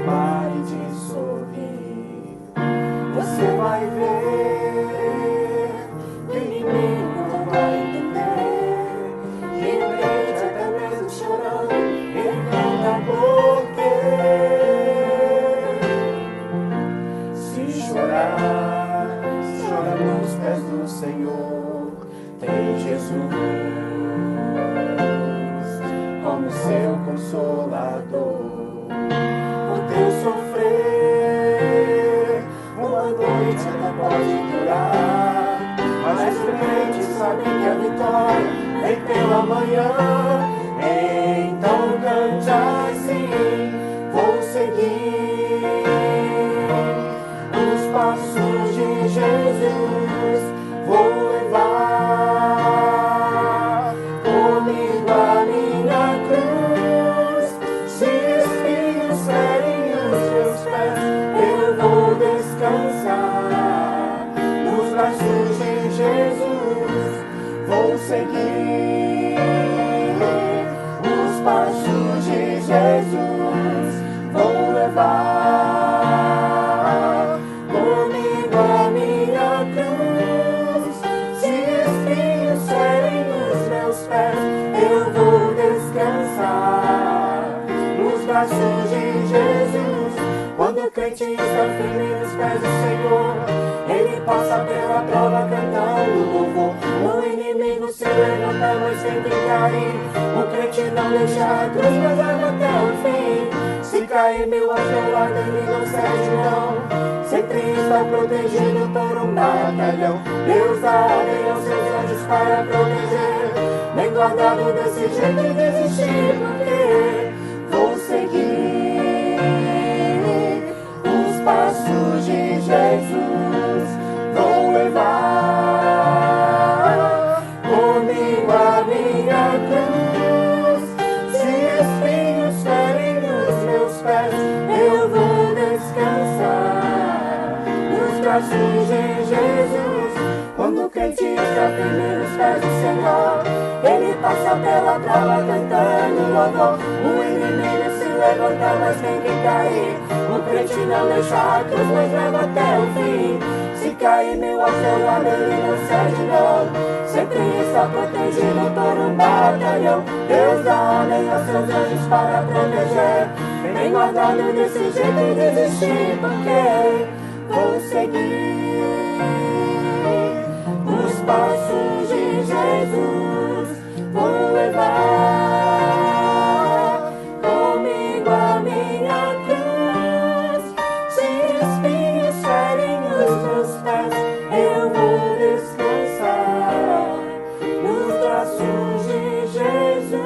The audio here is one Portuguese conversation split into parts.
pare de sorrir. Você vai ver que o inimigo não vai entender. E o crente até mesmo chorando, ele conta por quê. Se chorar, chora nos pés do Senhor. Tem Jesus como seu consolador. O teu sofrer, uma noite até pode durar, mas o crente sabe que a vitória vem pela manhã. Então cante assim: vou seguir os passos de Jesus, vou levar comigo a minha cruz. Se espinhos ferem os meus pés, eu vou descansar nos braços de Jesus. Vou seguir os passos de Jesus, vou levar comigo a minha cruz. Se espinhos ferem os meus pés, eu vou descansar nos braços de Jesus. Quando o crente está firme nos pés do Senhor, ele passa pela prova cantando louvor. O inimigo se levanta, mas tem que cair. O crente não deixa a cruz, mas leva até o fim. Se cair mil ao seu lado, ele não cede não. Sempre está protegido por um batalhão. Deus dá ordem aos seus anjos para proteger. Nem guardado desse jeito e desistir, porque vou seguir os passos de Jesus, vou levar comigo a minha cruz. Se espinhos ferem os meus pés, eu vou descansar nos braços de Jesus. Quando o crente está firme nos pés do Senhor, ele passa pela prova cantando louvor. O inimigo se levanta, mas tem que cair. O crente não deixa a cruz, mas leva até o fim. Se cair mil ao seu lado, ele não cede não. Sempre está protegido por um batalhão. Deus dá ordem aos seus anjos para proteger. Bem guardado desse jeito e desistir, porque vou seguir os passos de Jesus, vou levar comigo a minha cruz. Se espinhos ferem os meus pés, eu vou descansar nos braços de Jesus.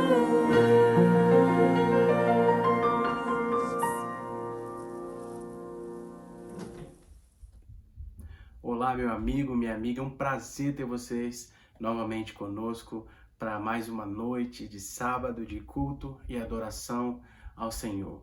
Olá, meu amigo, minha amiga, é um prazer ter vocês novamente conosco para mais uma noite de sábado de culto e adoração ao Senhor.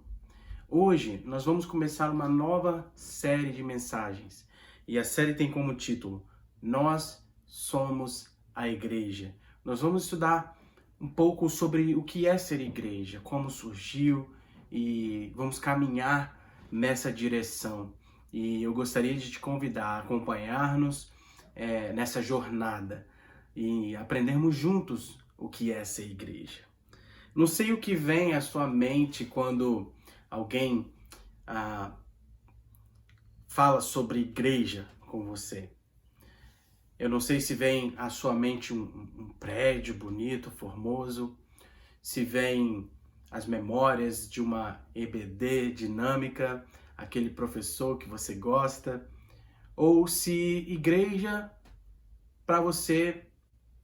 Hoje nós vamos começar uma nova série de mensagens e a série tem como título Nós Somos a Igreja. Nós vamos estudar um pouco sobre o que é ser igreja, como surgiu e vamos caminhar nessa direção. E eu gostaria de te convidar a acompanhar-nos nessa jornada e aprendermos juntos o que é ser igreja. Não sei o que vem à sua mente quando alguém fala sobre igreja com você. Eu não sei se vem à sua mente um prédio bonito, formoso, se vem as memórias de uma EBD dinâmica, aquele professor que você gosta, ou se igreja para você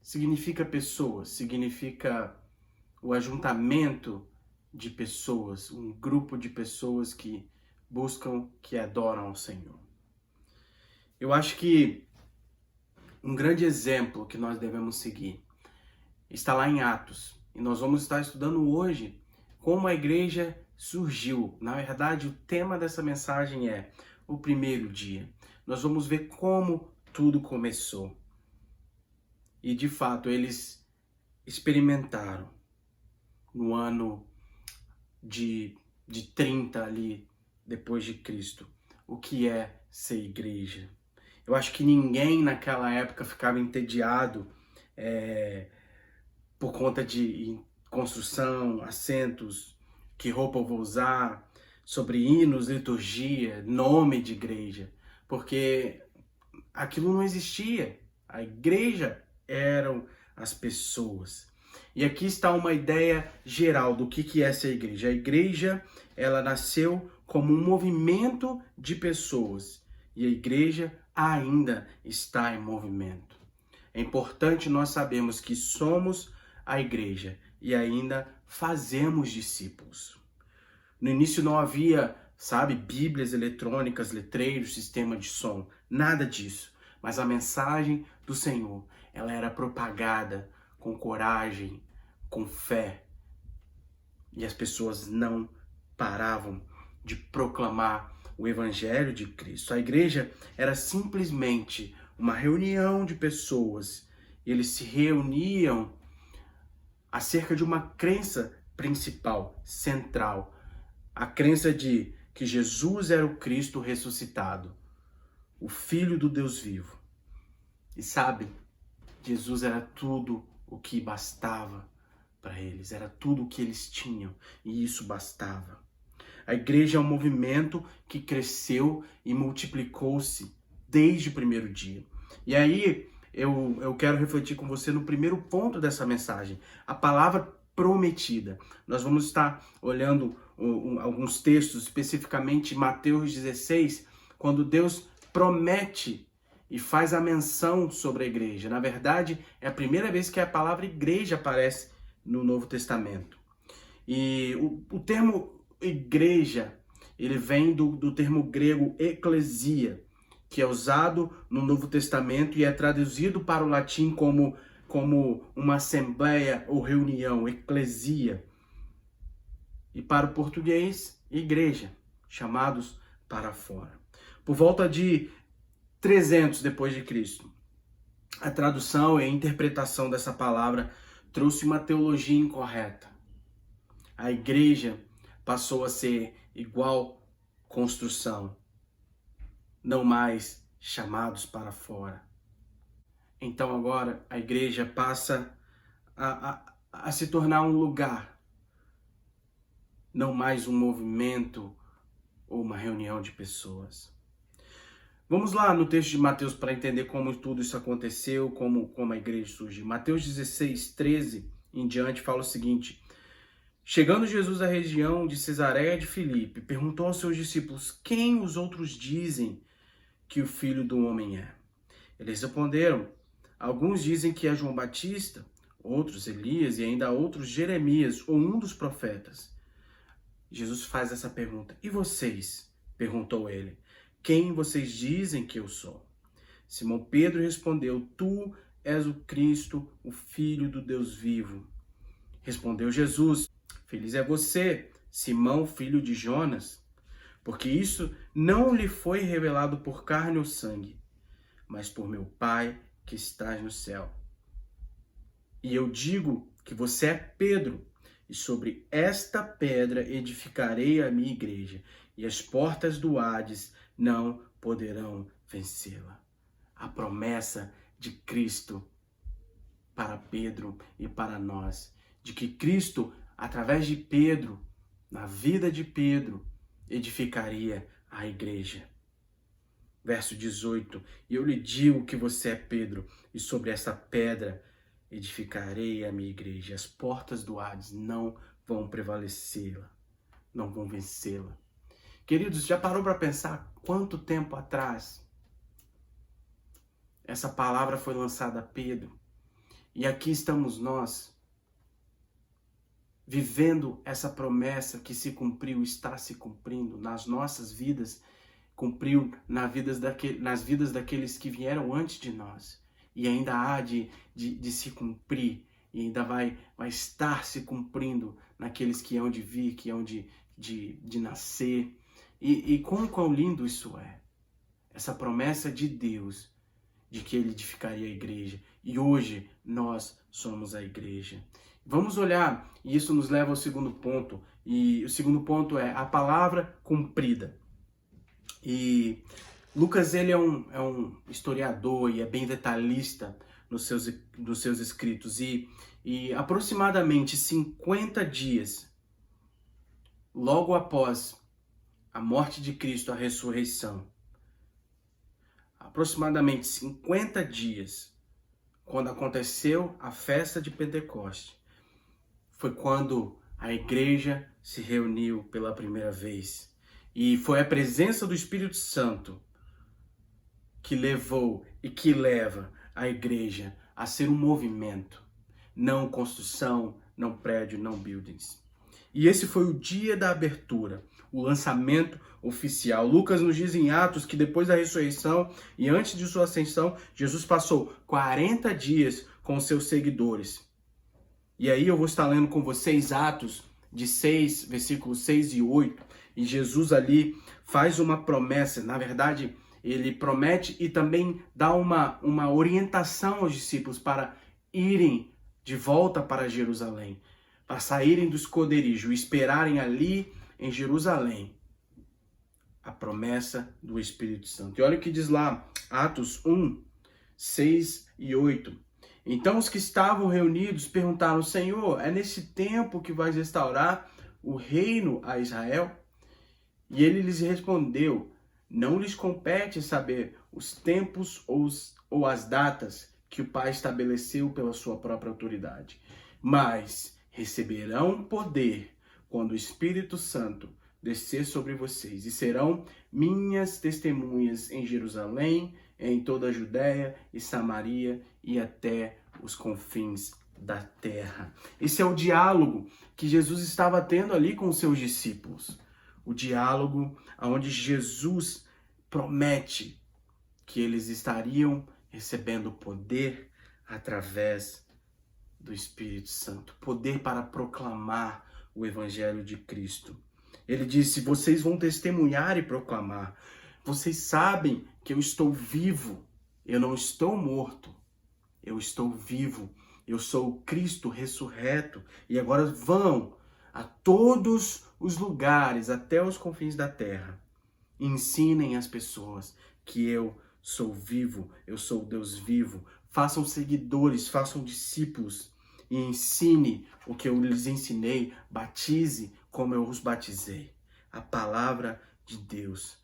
significa pessoas, significa o ajuntamento de pessoas, um grupo de pessoas que buscam, que adoram ao Senhor. Eu acho que um grande exemplo que nós devemos seguir está lá em Atos, e nós vamos estar estudando hoje como a igreja surgiu. Na verdade, o tema dessa mensagem é o primeiro dia. Nós vamos ver como tudo começou. E de fato, eles experimentaram no ano de 30 ali depois de Cristo, o que é ser igreja. Eu acho que ninguém naquela época ficava entediado por conta de construção, assentos, que roupa eu vou usar, sobre hinos, liturgia, nome de igreja, porque aquilo não existia. A igreja eram as pessoas. E aqui está uma ideia geral do que é ser igreja. A igreja, ela nasceu como um movimento de pessoas e a igreja ainda está em movimento. É importante nós sabermos que somos a igreja e ainda fazemos discípulos. No início não havia, bíblias eletrônicas, letreiros, sistema de som, nada disso. Mas a mensagem do Senhor, ela era propagada com coragem, com fé. E as pessoas não paravam de proclamar o Evangelho de Cristo. A igreja era simplesmente uma reunião de pessoas. Eles se reuniam acerca de uma crença principal, central. A crença de que Jesus era o Cristo ressuscitado, o Filho do Deus vivo. E Jesus era tudo o que bastava para eles, era tudo o que eles tinham, e isso bastava. A igreja é um movimento que cresceu e multiplicou-se desde o primeiro dia. E aí eu quero refletir com você no primeiro ponto dessa mensagem, a palavra prometida. Nós vamos estar olhando alguns textos, especificamente Mateus 16, quando Deus promete e faz a menção sobre a igreja. Na verdade, é a primeira vez que a palavra igreja aparece no Novo Testamento. E o termo igreja, ele vem do termo grego eclesia, que é usado no Novo Testamento e é traduzido para o latim como uma assembleia ou reunião, eclesia. E para o português, igreja, chamados para fora. Por volta de 300 depois de Cristo, a tradução e a interpretação dessa palavra trouxe uma teologia incorreta. A igreja passou a ser igual construção, não mais chamados para fora. Então agora a igreja passa a se tornar um lugar, não mais um movimento ou uma reunião de pessoas. Vamos lá no texto de Mateus para entender como tudo isso aconteceu, como a igreja surgiu. Mateus 16, 13 em diante fala o seguinte: chegando Jesus à região de Cesareia de Filipe, perguntou aos seus discípulos: quem os outros dizem que o Filho do Homem é? Eles responderam: alguns dizem que é João Batista, outros Elias e ainda outros Jeremias ou um dos profetas. Jesus faz essa pergunta: e vocês? Perguntou ele: quem vocês dizem que eu sou? Simão Pedro respondeu: tu és o Cristo, o Filho do Deus vivo. Respondeu Jesus: feliz é você, Simão, filho de Jonas, porque isso não lhe foi revelado por carne ou sangue, mas por meu Pai que estás no céu. E eu digo que você é Pedro, e sobre esta pedra edificarei a minha igreja, e as portas do Hades não poderão vencê-la. A promessa de Cristo para Pedro e para nós, de que Cristo, através de Pedro, na vida de Pedro, edificaria a igreja. Verso 18: e eu lhe digo que você é Pedro, e sobre esta pedra edificarei a minha igreja. As portas do Hades não vão prevalecê-la, não vão vencê-la. Queridos, já parou para pensar quanto tempo atrás essa palavra foi lançada a Pedro? E aqui estamos nós, vivendo essa promessa que se cumpriu, está se cumprindo nas nossas vidas, cumpriu nas vidas daqueles que vieram antes de nós. E ainda há de se cumprir, e ainda vai estar se cumprindo naqueles que hão de vir, que hão de nascer. E quão lindo isso é, essa promessa de Deus, de que Ele edificaria a igreja. E hoje nós somos a igreja. Vamos olhar, e isso nos leva ao segundo ponto, e o segundo ponto é a palavra cumprida. E Lucas, ele é um historiador e é bem detalhista nos seus escritos, e aproximadamente 50 dias logo após a morte de Cristo, a ressurreição, aproximadamente 50 dias, quando aconteceu a festa de Pentecoste, foi quando a igreja se reuniu pela primeira vez. E foi a presença do Espírito Santo que levou e que leva a igreja a ser um movimento, não construção, não prédio, não buildings. E esse foi o dia da abertura, o lançamento oficial. Lucas nos diz em Atos que depois da ressurreição e antes de sua ascensão, Jesus passou 40 dias com seus seguidores. E aí eu vou estar lendo com vocês Atos de 6, versículos 6 e 8. E Jesus ali faz uma promessa, na verdade, ele promete e também dá uma orientação aos discípulos para irem de volta para Jerusalém, para saírem do esconderijo e esperarem ali em Jerusalém a promessa do Espírito Santo. E olha o que diz lá, Atos 1, 6 e 8. Então os que estavam reunidos perguntaram: Senhor, é nesse tempo que vais restaurar o reino a Israel? E ele lhes respondeu: não lhes compete saber os tempos ou as datas que o Pai estabeleceu pela sua própria autoridade, mas receberão poder quando o Espírito Santo descer sobre vocês, e serão minhas testemunhas em Jerusalém, em toda a Judéia e Samaria e até os confins da terra. Esse é o diálogo que Jesus estava tendo ali com os seus discípulos. O diálogo onde Jesus promete que eles estariam recebendo poder através do Espírito Santo, poder para proclamar o Evangelho de Cristo. Ele disse: vocês vão testemunhar e proclamar. Vocês sabem que eu estou vivo, eu não estou morto, eu estou vivo, eu sou o Cristo ressurreto, e agora vão a todos os lugares, até os confins da terra. Ensinem as pessoas que eu sou vivo, eu sou Deus vivo. Façam seguidores, façam discípulos e ensine o que eu lhes ensinei. Batize como eu os batizei. A palavra de Deus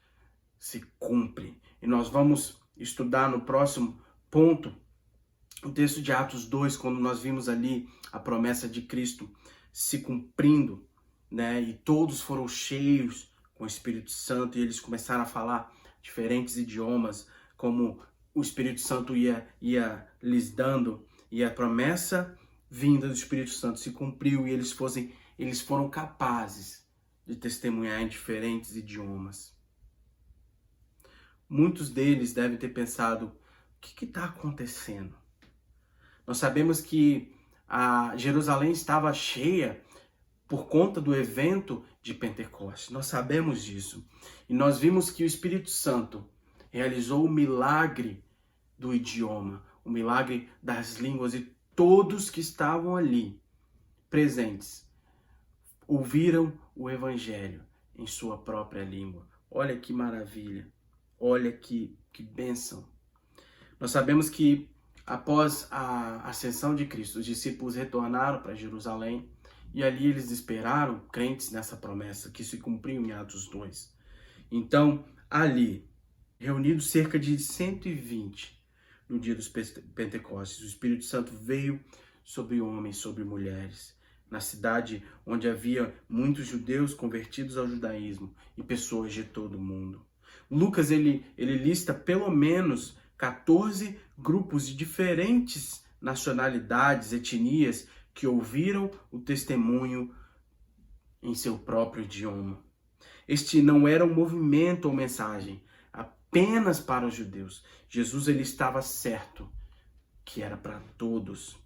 se cumpre. E nós vamos estudar no próximo ponto o texto de Atos 2, quando nós vimos ali a promessa de Cristo se cumprindo, né? E todos foram cheios com o Espírito Santo e eles começaram a falar diferentes idiomas, como o Espírito Santo ia lhes dando, e a promessa vinda do Espírito Santo se cumpriu e eles foram capazes de testemunhar em diferentes idiomas. Muitos deles devem ter pensado: o que está acontecendo? Nós sabemos que a Jerusalém estava cheia por conta do evento de Pentecostes. Nós sabemos disso. E nós vimos que o Espírito Santo realizou o milagre do idioma, o milagre das línguas, e todos que estavam ali presentes ouviram o Evangelho em sua própria língua. Olha que maravilha, olha que bênção. Nós sabemos que após a ascensão de Cristo, os discípulos retornaram para Jerusalém e ali eles esperaram, crentes nessa promessa que se cumpriu em Atos 2. Então, ali, reunidos cerca de 120 no dia dos Pentecostes, o Espírito Santo veio sobre homens, sobre mulheres, na cidade onde havia muitos judeus convertidos ao judaísmo e pessoas de todo o mundo. Lucas, ele lista pelo menos 14 grupos de diferentes nacionalidades, etnias, que ouviram o testemunho em seu próprio idioma. Este não era um movimento ou mensagem apenas para os judeus. Jesus, ele estava certo que era para todos.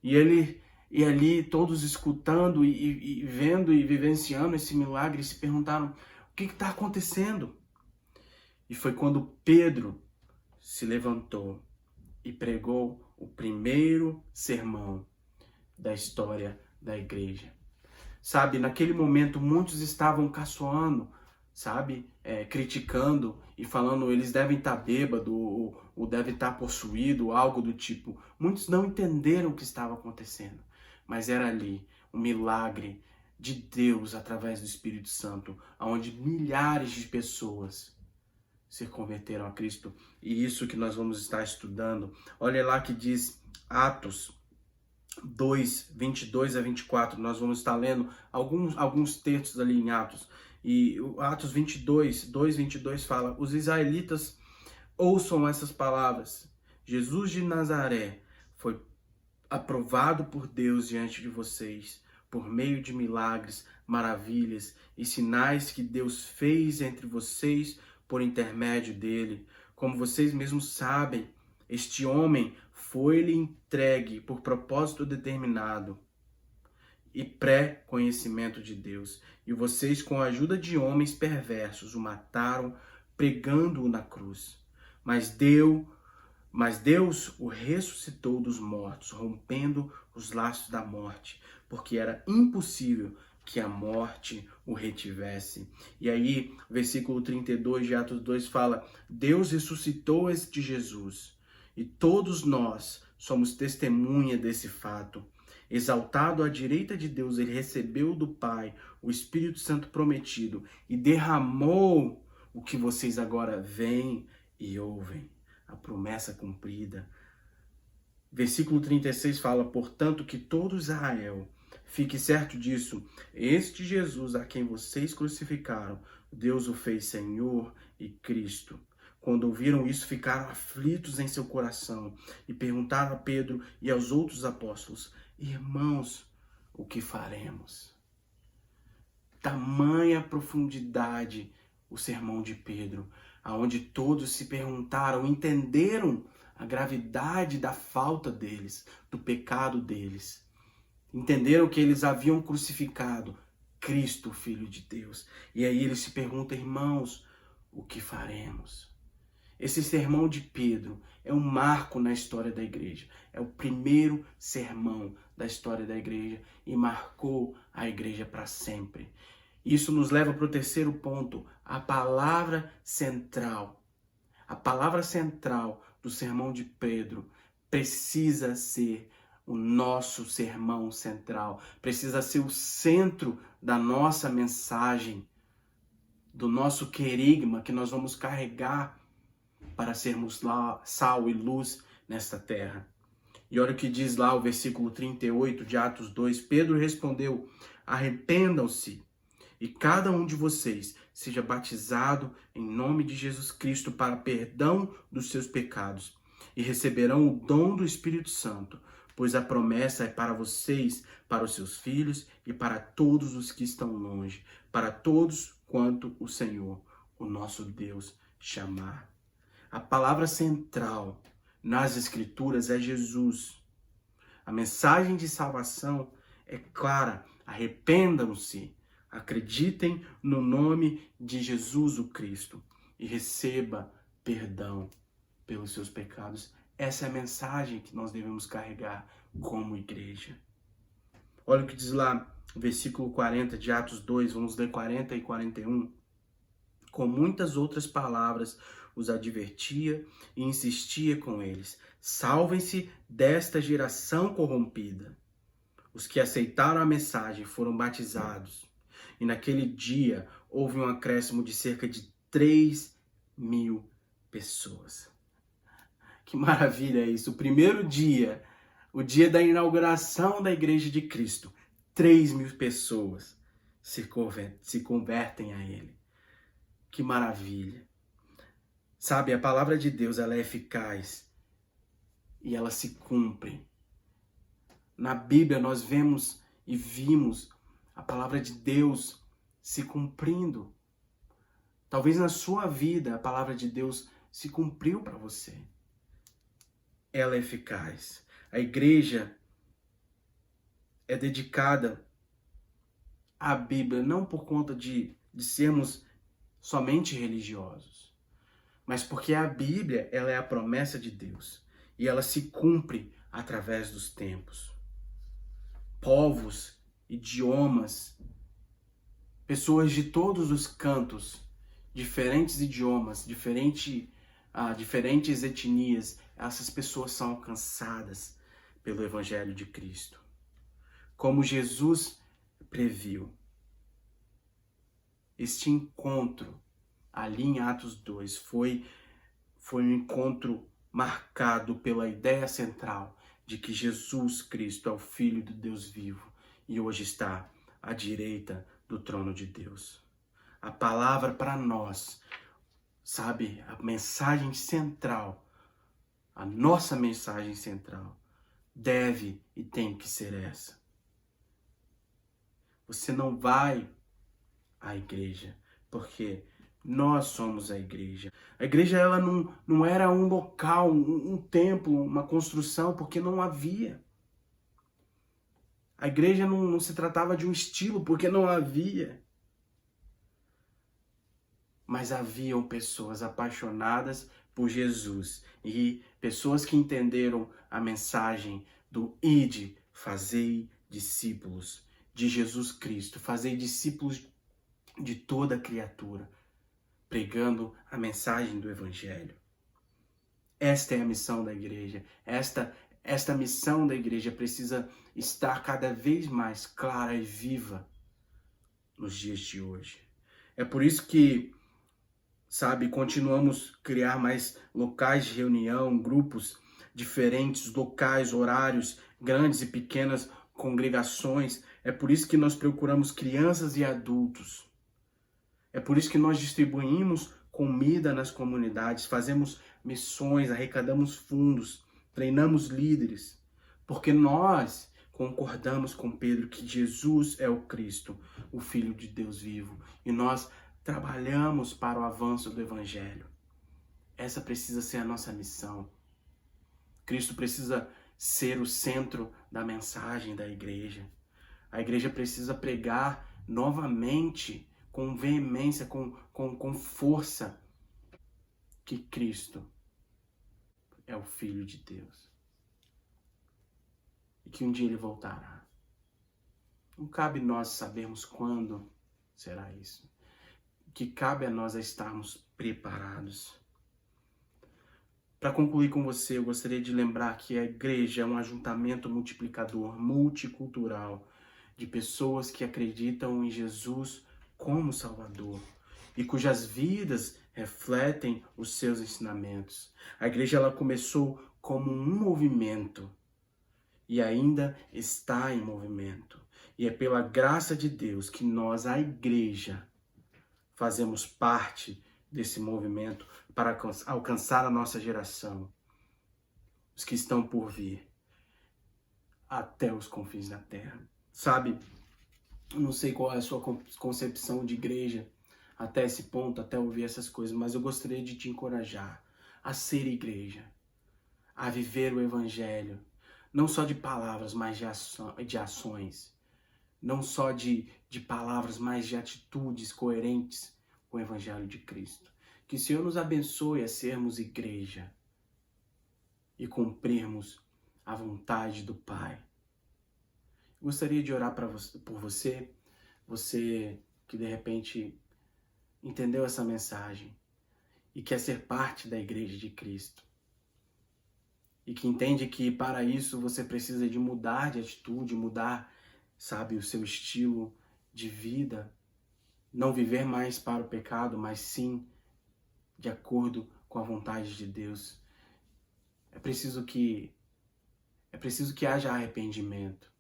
E ali todos escutando e vendo e vivenciando esse milagre, se perguntaram: o que está acontecendo? E foi quando Pedro se levantou e pregou o primeiro sermão da história da igreja. Sabe, naquele momento muitos estavam caçoando, sabe, criticando e falando eles devem estar bêbados ou devem estar possuídos, algo do tipo. Muitos não entenderam o que estava acontecendo, mas era ali um milagre de Deus através do Espírito Santo, onde milhares de pessoas se converteram a Cristo. E isso que nós vamos estar estudando. Olha lá que diz Atos 2, 22 a 24, nós vamos estar lendo alguns textos ali em Atos. E o Atos 22, 2, 22 fala: os israelitas ouçam essas palavras. Jesus de Nazaré foi aprovado por Deus diante de vocês, por meio de milagres, maravilhas e sinais que Deus fez entre vocês por intermédio dele. Como vocês mesmos sabem, este homem foi-lhe entregue por propósito determinado e pré-conhecimento de Deus. E vocês, com a ajuda de homens perversos, o mataram, pregando-o na cruz. Mas Deus o ressuscitou dos mortos, rompendo os laços da morte, porque era impossível que a morte o retivesse. E aí, versículo 32 de Atos 2 fala: Deus ressuscitou este Jesus, e todos nós somos testemunha desse fato. Exaltado à direita de Deus, ele recebeu do Pai o Espírito Santo prometido e derramou o que vocês agora veem e ouvem. A promessa cumprida. Versículo 36 fala: portanto, que todo Israel fique certo disso, este Jesus a quem vocês crucificaram, Deus o fez Senhor e Cristo. Quando ouviram isso, ficaram aflitos em seu coração e perguntaram a Pedro e aos outros apóstolos: irmãos, o que faremos? Tamanha profundidade o sermão de Pedro, aonde todos se perguntaram, entenderam a gravidade da falta deles, do pecado deles. Entenderam que eles haviam crucificado Cristo, Filho de Deus. E aí eles se perguntam: irmãos, o que faremos? Esse sermão de Pedro é um marco na história da igreja. É o primeiro sermão da história da igreja e marcou a igreja para sempre. Isso nos leva para o terceiro ponto, a palavra central. A palavra central do sermão de Pedro precisa ser o nosso sermão central, precisa ser o centro da nossa mensagem, do nosso querigma que nós vamos carregar para sermos lá sal e luz nesta terra. E olha o que diz lá o versículo 38 de Atos 2. Pedro respondeu: arrependam-se e cada um de vocês seja batizado em nome de Jesus Cristo para perdão dos seus pecados e receberão o dom do Espírito Santo, pois a promessa é para vocês, para os seus filhos e para todos os que estão longe, para todos quanto o Senhor, o nosso Deus, chamar. A palavra central nas Escrituras é Jesus. A mensagem de salvação é clara: arrependam-se, acreditem no nome de Jesus o Cristo e receba perdão pelos seus pecados. Essa é a mensagem que nós devemos carregar como igreja. Olha o que diz lá, versículo 40 de Atos 2, vamos ler 40 e 41. Com muitas outras palavras os advertia e insistia com eles: salvem-se desta geração corrompida. Os que aceitaram a mensagem foram batizados. E naquele dia houve um acréscimo de cerca de 3.000 pessoas. Que maravilha isso! O primeiro dia, o dia da inauguração da Igreja de Cristo, 3.000 pessoas se convertem a Ele. Que maravilha! Sabe, a palavra de Deus, ela é eficaz e ela se cumpre. Na Bíblia nós vemos e vimos a palavra de Deus se cumprindo. Talvez na sua vida a palavra de Deus se cumpriu para você. Ela é eficaz. A igreja é dedicada à Bíblia não por conta de sermos somente religiosos, mas porque a Bíblia, ela é a promessa de Deus e ela se cumpre através dos tempos. povos, idiomas, pessoas de todos os cantos, diferentes idiomas, diferentes etnias, essas pessoas são alcançadas pelo Evangelho de Cristo. Como Jesus previu. Este encontro, ali em Atos 2, foi um encontro marcado pela ideia central de que Jesus Cristo é o Filho do Deus vivo e hoje está à direita do trono de Deus. A palavra para nós, sabe, a mensagem central, a nossa mensagem central, deve e tem que ser essa. Você não vai à igreja porque nós somos a igreja. A igreja ela não era um local, um templo, uma construção, porque não havia. A igreja não se tratava de um estilo, porque não havia. Mas haviam pessoas apaixonadas por Jesus e pessoas que entenderam a mensagem do ide, fazei discípulos de Jesus Cristo, fazei discípulos de toda criatura, pregando a mensagem do Evangelho. Esta é a missão da igreja. Esta missão da igreja precisa estar cada vez mais clara e viva nos dias de hoje. É por isso que, sabe, continuamos a criar mais locais de reunião, grupos diferentes, locais, horários, grandes e pequenas congregações. É por isso que nós procuramos crianças e adultos. É por isso que nós distribuímos comida nas comunidades, fazemos missões, arrecadamos fundos, treinamos líderes, porque nós concordamos com Pedro que Jesus é o Cristo, o Filho de Deus vivo, e nós trabalhamos para o avanço do Evangelho. Essa precisa ser a nossa missão. Cristo precisa ser o centro da mensagem da igreja. A igreja precisa pregar novamente, com veemência, com força, que Cristo é o Filho de Deus. E que um dia Ele voltará. Não cabe nós sabermos quando será isso. Que cabe a nós estarmos preparados. Para concluir com você, eu gostaria de lembrar que a igreja é um ajuntamento multiplicador, multicultural, de pessoas que acreditam em Jesus como Salvador e cujas vidas refletem os seus ensinamentos. A igreja ela começou como um movimento e ainda está em movimento. E é pela graça de Deus que nós, a igreja, fazemos parte desse movimento para alcançar a nossa geração, os que estão por vir, até os confins da terra. Sabe, eu não sei qual é a sua concepção de igreja até esse ponto, até ouvir essas coisas, mas eu gostaria de te encorajar a ser igreja, a viver o Evangelho, não só de palavras, mas de ações, não só de palavras, mas de atitudes coerentes com o Evangelho de Cristo. Que o Senhor nos abençoe a sermos igreja e cumprirmos a vontade do Pai. Gostaria de orar por você, você que de repente entendeu essa mensagem e quer ser parte da Igreja de Cristo. E que entende que para isso você precisa de mudar de atitude, mudar, sabe, o seu estilo de vida. Não viver mais para o pecado, mas sim de acordo com a vontade de Deus. É preciso que haja arrependimento.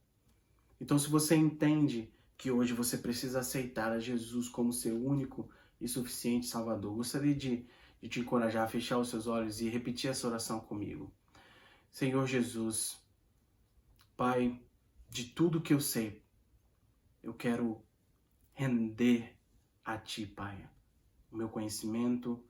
Então, se você entende que hoje você precisa aceitar a Jesus como seu único e suficiente Salvador, gostaria de te encorajar a fechar os seus olhos e repetir essa oração comigo. Senhor Jesus, Pai, de tudo que eu sei, eu quero render a Ti, Pai, o meu conhecimento,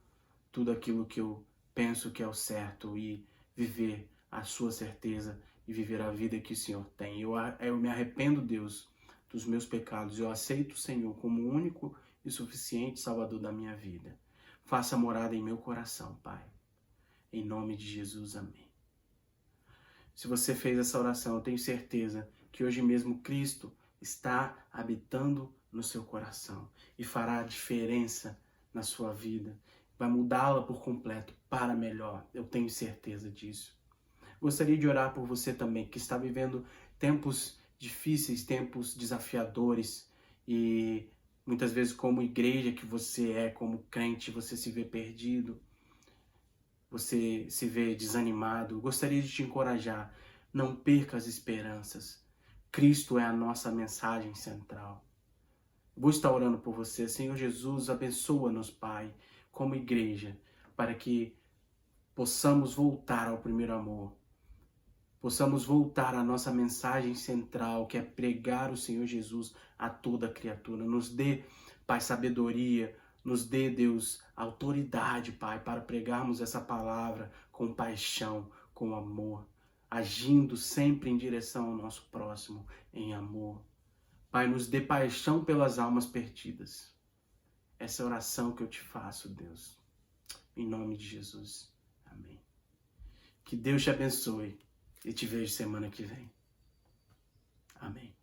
tudo aquilo que eu penso que é o certo e viver a sua certeza e viver a vida que o Senhor tem. Eu me arrependo, Deus, dos meus pecados. Eu aceito o Senhor como o único e suficiente Salvador da minha vida. Faça morada em meu coração, Pai. Em nome de Jesus, amém. Se você fez essa oração, eu tenho certeza que hoje mesmo Cristo está habitando no seu coração e fará a diferença na sua vida. Vai mudá-la por completo para melhor. Eu tenho certeza disso. Gostaria de orar por você também, que está vivendo tempos difíceis, tempos desafiadores e muitas vezes como igreja que você é, como crente, você se vê perdido, você se vê desanimado. Gostaria de te encorajar, não perca as esperanças. Cristo é a nossa mensagem central. Vou estar orando por você. Senhor Jesus, abençoa-nos, Pai, como igreja, para que possamos voltar ao primeiro amor. Possamos voltar à nossa mensagem central, que é pregar o Senhor Jesus a toda criatura. Nos dê, Pai, sabedoria, nos dê, Deus, autoridade, Pai, para pregarmos essa palavra com paixão, com amor, agindo sempre em direção ao nosso próximo, em amor. Pai, nos dê paixão pelas almas perdidas. Essa é a oração que eu te faço, Deus. Em nome de Jesus. Amém. Que Deus te abençoe e te vejo semana que vem. Amém.